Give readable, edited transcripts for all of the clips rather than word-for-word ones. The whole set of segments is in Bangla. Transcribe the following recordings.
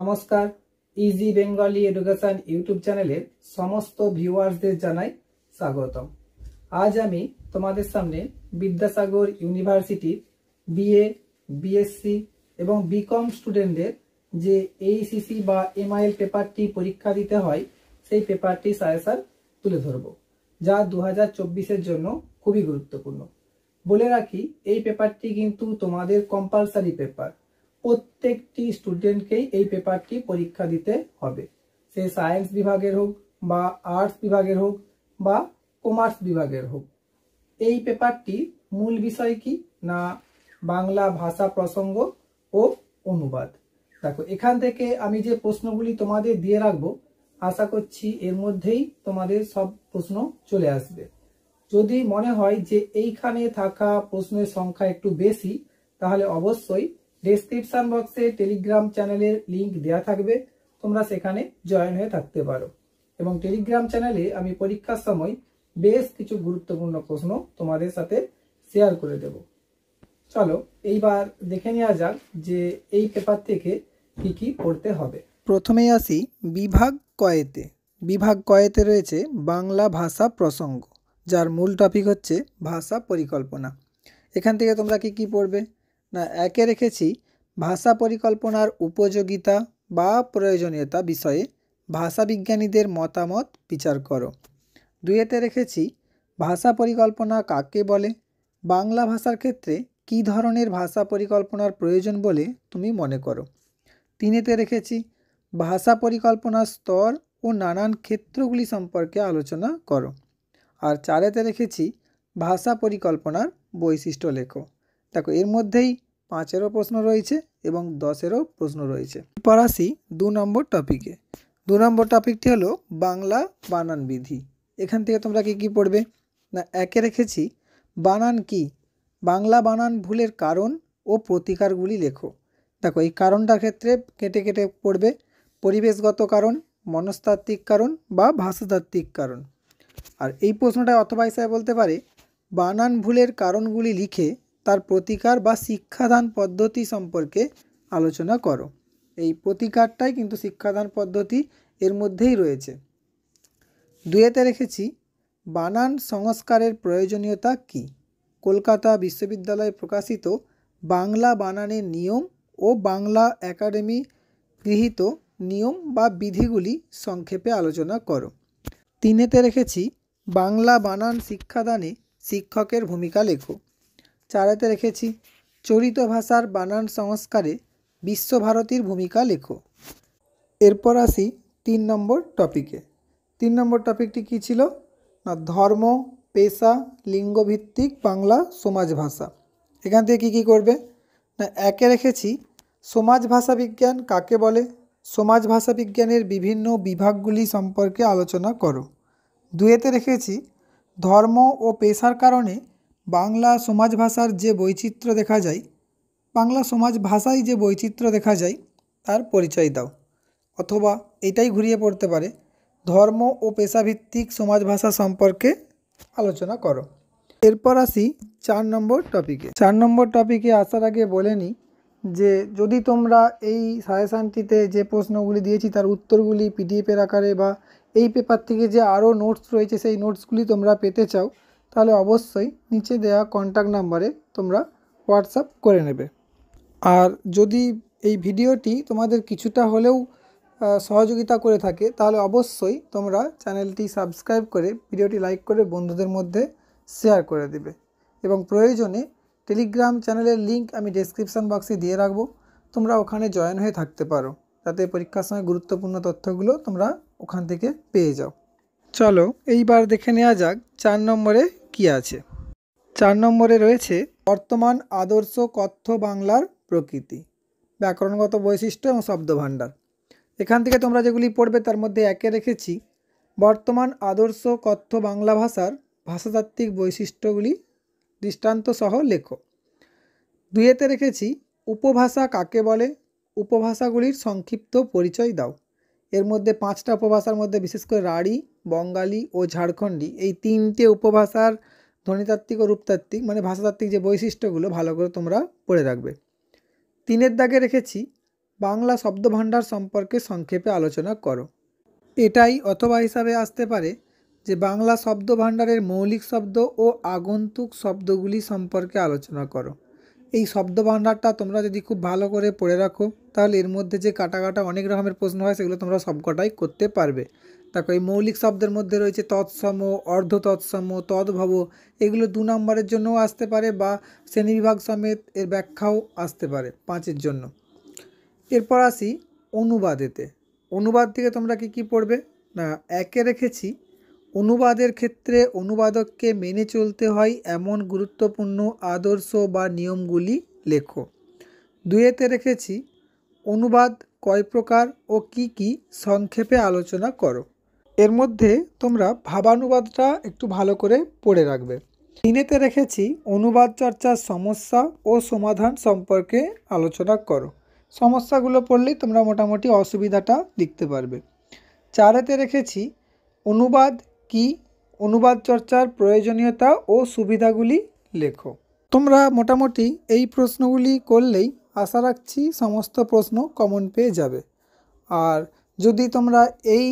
নমস্কার, ইজি বেঙ্গলি এডুকেশন ইউটিউব চ্যানেলের সমস্ত ভিউয়ার্সদের জানাই স্বাগতম। আজ আমি তোমাদের সামনে বিদ্যাসাগর ইউনিভার্সিটির বিএ, বিএসসি এবং বিকম স্টুডেন্টদের যে এইসিসি বা এমআইএল পেপারটি পরীক্ষা দিতে হয় সেই পেপারটি সাজেশন তুলে ধরব, যা 2024-এর জন্য খুবই গুরুত্বপূর্ণ। বলে রাখি, এই পেপারটি কিন্তু তোমাদের কম্পালসারি পেপার। প্রত্যেকটি স্টুডেন্টকেই এই পেপারটি পরীক্ষা দিতে হবে, সে সায়েন্স বিভাগের হোক বা আর্টস বিভাগের হোক বা কমার্স বিভাগের হোক। এই পেপারটি মূল বিষয় কি না, বাংলা ভাষা প্রসঙ্গ ও অনুবাদ। দেখো, এখান থেকে আমি যে প্রশ্নগুলি তোমাদের দিয়ে রাখবো, আশা করছি এর মধ্যেই তোমাদের সব প্রশ্ন চলে আসবে। যদি মনে হয় যে এইখানে থাকা প্রশ্নের সংখ্যা একটু বেশি, তাহলে অবশ্যই ডেসক্রিপশন বক্সে টেলিগ্রাম চ্যানেলের লিংক দেওয়া থাকবে, তোমরা সেখানে জয়েন হয়ে থাকতে পারো। এবং টেলিগ্রাম চ্যানেলে আমি পরীক্ষার সময় বেশ কিছু গুরুত্বপূর্ণ প্রশ্ন তোমাদের সাথে শেয়ার করে দেব। চলো এইবার দেখে নেওয়া যাক যে এই পেপার থেকে কি কি পড়তে হবে। প্রথমেই আসি বিভাগ কয়েতে। বিভাগ কয়েতে রয়েছে বাংলা ভাষা প্রসঙ্গ, যার মূল টপিক হচ্ছে ভাষা পরিকল্পনা। এখান থেকে তোমরা কি কি পড়বে না, একে রেখেছি ভাষা পরিকল্পনার উপযোগিতা বা প্রয়োজনীয়তা বিষয়ে ভাষাবিজ্ঞানীদের মতামত বিচার করো। দুইয়েতে রেখেছি ভাষা পরিকল্পনা কাকে বলে, বাংলা ভাষার ক্ষেত্রে কী ধরনের ভাষা পরিকল্পনার প্রয়োজন বলে তুমি মনে করো। তিনেতে রেখেছি ভাষা পরিকল্পনার স্তর ও নানান ক্ষেত্রগুলি সম্পর্কে আলোচনা করো। আর চারেতে রেখেছি ভাষা পরিকল্পনার বৈশিষ্ট্য লেখো। দেখো, এর মধ্যেই 5-এরও প্রশ্ন রয়েছে এবং 10-এরও প্রশ্ন রয়েছে। এরপর আসি 2 নম্বর টপিকে। 2 নম্বর টপিকটি হলো বাংলা বানান বিধি। এখান থেকে তোমরা কি কি পড়বে না, একে রেখেছি বানান কি, বাংলা বানান ভুলের কারণ ও প্রতিকারগুলি লেখো। দেখো, এই কারণটার ক্ষেত্রে কেটে কেটে পড়বে পরিবেশগত কারণ, মনস্তাত্ত্বিক কারণ বা ভাষাতাত্ত্বিক কারণ। আর এই প্রশ্নটা অথবা হিসাবে বলতে পারে বানান ভুলের কারণগুলি লিখে তার প্রতিকার বা শিক্ষাদান পদ্ধতি সম্পর্কে আলোচনা করো। এই প্রতিকারটাই কিন্তু শিক্ষাদান পদ্ধতি এর মধ্যেই রয়েছে। 2-এতে রেখেছি বানান সংস্কারের প্রয়োজনীয়তা কি, কলকাতা বিশ্ববিদ্যালয়ে প্রকাশিত বাংলা বানানের নিয়ম ও বাংলা একাডেমি গৃহীত নিয়ম বা বিধিগুলি সংক্ষেপে আলোচনা করো। 3-এতে রেখেছি বাংলা বানান শিক্ষাদানে শিক্ষকের ভূমিকা লেখো। 4-এতে রেখেছি চলিত ভাষার বানান সংস্কারে বিশ্বভারতীর ভূমিকা লেখো। এরপর আসি 3 নম্বর টপিকে। 3 নম্বর টপিকটি কী ছিল না, ধর্ম, পেশা, লিঙ্গভিত্তিক বাংলা সমাজ ভাষা। এখান থেকে কী কী করবে না, একে রেখেছি সমাজ ভাষা বিজ্ঞান কাকে বলে, সমাজ ভাষা বিজ্ঞানের বিভিন্ন বিভাগগুলি সম্পর্কে আলোচনা করো। 2-এতে রেখেছি ধর্ম ও পেশার কারণে বাংলা সমাজ ভাষার যে বৈচিত্র্য দেখা যায়, বাংলা সমাজ ভাষায় যে বৈচিত্র্য দেখা যায় তার পরিচয় দাও। অথবা এটাই ঘুরিয়ে পড়তে পারে ধর্ম ও পেশাভিত্তিক সমাজ ভাষা সম্পর্কে আলোচনা করো। এরপর আসি 4 নম্বর টপিকে। 4 নম্বর টপিকে আসার আগে বলে নিই যে যদি তোমরা এই সাজেশানটিতে যে প্রশ্নগুলি দিয়েছি তার উত্তরগুলি পিডিএফের আকারে বা এই পেপার থেকে যে আরও নোটস রয়েছে সেই নোটসগুলি তোমরা পেতে চাও, তাহলে অবশ্যই নিচে দেওয়া কন্ট্যাক্ট নাম্বারে তোমরা হোয়াটসঅ্যাপ করে নেবে। আর যদি এই ভিডিওটি তোমাদের কিছুটা হলেও সহযোগিতা করে থাকে, তাহলে অবশ্যই তোমরা চ্যানেলটি সাবস্ক্রাইব করে ভিডিওটি লাইক করে বন্ধুদের মধ্যে শেয়ার করে দেবে। এবং প্রয়োজনে টেলিগ্রাম চ্যানেলের লিংক আমি ডেসক্রিপশান বক্সে দিয়ে রাখবো, তোমরা ওখানে জয়েন হয়ে থাকতে পারো, যাতে পরীক্ষার সময় গুরুত্বপূর্ণ তথ্যগুলো তোমরা ওখান থেকে পেয়ে যাও। চলো এইবার দেখে নেওয়া যাক 4 নম্বরে কি আছে। 4 নম্বরে রয়েছে বর্তমান আদর্শ কথ্য বাংলার প্রকৃতি, ব্যাকরণগত বৈশিষ্ট্য এবং শব্দভাণ্ডার। এখান থেকে তোমরা যেগুলি পড়বে তার মধ্যে একে রেখেছি বর্তমান আদর্শ কথ্য বাংলা ভাষার ভাষাতাত্ত্বিক বৈশিষ্ট্যগুলি দৃষ্টান্ত সহ লেখো। 2-এতে রেখেছি উপভাষা কাকে বলে, উপভাষাগুলির সংক্ষিপ্ত পরিচয় দাও। এর মধ্যে 5টা উপভাষার মধ্যে বিশেষ করে রাঢ়ী, বঙ্গালী ও ঝাড়খণ্ডী এই 3টে উপভাষার ধ্বনিতাত্ত্বিক ও রূপতাত্ত্বিক মানে ভাষাতাত্ত্বিক যে বৈশিষ্ট্যগুলো ভালো করে তোমরা পড়ে রাখবে। 3-এর দাগে রেখেছি বাংলা শব্দভাণ্ডার সম্পর্কে সংক্ষেপে আলোচনা করো। এটাই অথবা হিসাবে আসতে পারে যে বাংলা শব্দভাণ্ডারের মৌলিক শব্দ ও আগন্তুক শব্দগুলি সম্পর্কে আলোচনা করো। এই শব্দভাণ্ডারটা তোমরা যদি খুব ভালো করে পড়ে রাখো তাহলে এর মধ্যে যে কাটা অনেক রকমের প্রশ্ন হয় সেগুলো তোমরা সবকটাই করতে পারবে। দেখো, এই মৌলিক শব্দের মধ্যে রয়েছে তৎসম, অর্ধ তৎসম, তদ্ভব। এগুলো 2 নম্বরের জন্যও আসতে পারে বা শ্রেণীবিভাগ সমেত এর ব্যাখ্যাও আসতে পারে 5-এর জন্য। এরপর আসি অনুবাদেতে। অনুবাদ থেকে তোমরা কি পড়বে না, 1-এ রেখেছি অনুবাদের ক্ষেত্রে অনুবাদককে মেনে চলতে হয় এমন গুরুত্বপূর্ণ আদর্শ বা নিয়মগুলি লেখো। 2-এতে রেখেছি অনুবাদ কয় প্রকার ও কি কি সংক্ষেপে আলোচনা করো। এর মধ্যে তোমরা ভাবানুবাদটা একটু ভালো করে পড়ে রাখবে। 3-এতে রেখেছি অনুবাদ চর্চার সমস্যা ও সমাধান সম্পর্কে আলোচনা করো। সমস্যাগুলো পড়লেই তোমরা মোটামুটি অসুবিধাটা লিখতে পারবে। 4-এতে রেখেছি অনুবাদ কি, অনুবাদ চর্চার প্রয়োজনীয়তা ও সুবিধাগুলি লেখো। তোমরা মোটামুটি এই প্রশ্নগুলি করলেই আশা রাখছি সমস্ত প্রশ্ন কমন পেয়ে যাবে। আর যদি তোমরা এই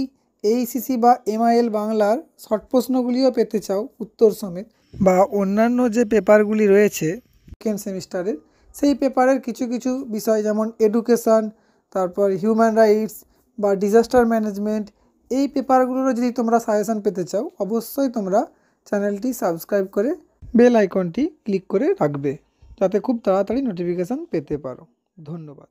এইচএসসি বা এমআইএল বাংলার শর্ট প্রশ্নগুলিও পেতে চাও উত্তর সমেত, বা অন্যান্য যে পেপারগুলি রয়েছে সেকেন্ড সেমিস্টারের, সেই পেপারের কিছু কিছু বিষয় যেমন এডুকেশান, তারপর হিউম্যান রাইটস বা ডিজাস্টার ম্যানেজমেন্ট, এই পেপারগুলোরও যদি তোমরা সাজেশান পেতে চাও অবশ্যই তোমরা চ্যানেলটি সাবস্ক্রাইব করে বেল আইকনটি ক্লিক করে রাখবে, যাতে খুব তাড়াতাড়ি নোটিফিকেশান পেতে পারো। ধন্যবাদ।